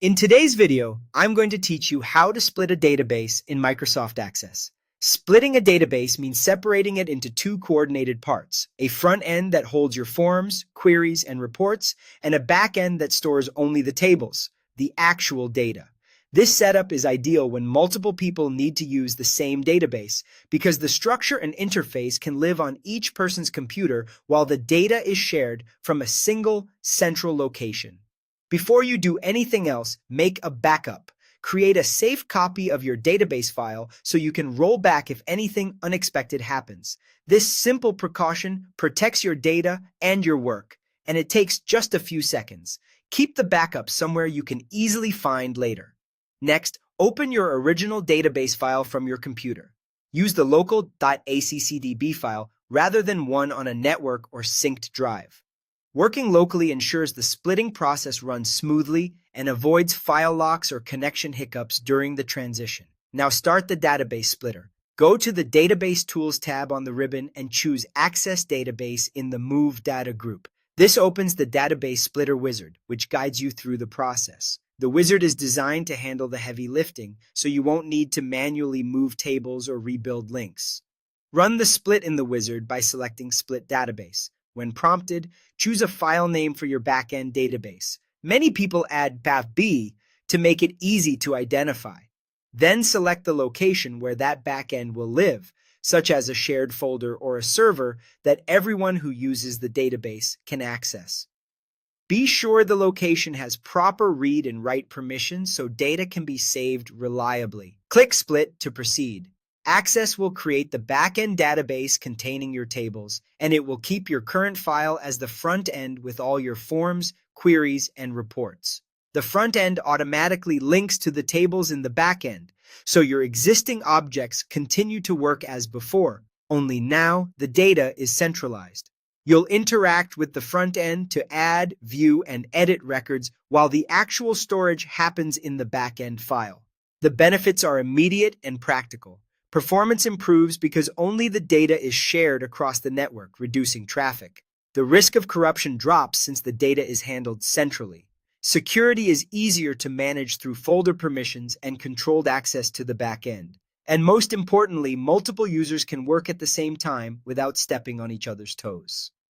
In today's video, I'm going to teach you how to split a database in Microsoft Access. Splitting a database means separating it into two coordinated parts, a front end that holds your forms, queries, and reports, and a back end that stores only the tables, the actual data. This setup is ideal when multiple people need to use the same database because the structure and interface can live on each person's computer while the data is shared from a single central location. Before you do anything else, make a backup. Create a safe copy of your database file so you can roll back if anything unexpected happens. This simple precaution protects your data and your work, and it takes just a few seconds. Keep the backup somewhere you can easily find later. Next, open your original database file from your computer. Use the local .accdb file rather than one on a network or synced drive. Working locally ensures the splitting process runs smoothly and avoids file locks or connection hiccups during the transition. Now start the database splitter. Go to the Database Tools tab on the ribbon and choose Access Database in the Move Data group. This opens the Database Splitter wizard, which guides you through the process. The wizard is designed to handle the heavy lifting, so you won't need to manually move tables or rebuild links. Run the split in the wizard by selecting Split Database. When prompted, choose a file name for your backend database. Many people add path.b to make it easy to identify. Then select the location where that backend will live, such as a shared folder or a server that everyone who uses the database can access. Be sure the location has proper read and write permissions so data can be saved reliably. Click Split to proceed. Access will create the backend database containing your tables, and it will keep your current file as the front end with all your forms, queries, and reports. The front end automatically links to the tables in the backend, so your existing objects continue to work as before, only now the data is centralized. You'll interact with the front end to add, view, and edit records while the actual storage happens in the backend file. The benefits are immediate and practical. Performance improves because only the data is shared across the network, reducing traffic. The risk of corruption drops since the data is handled centrally. Security is easier to manage through folder permissions and controlled access to the backend. And most importantly, multiple users can work at the same time without stepping on each other's toes.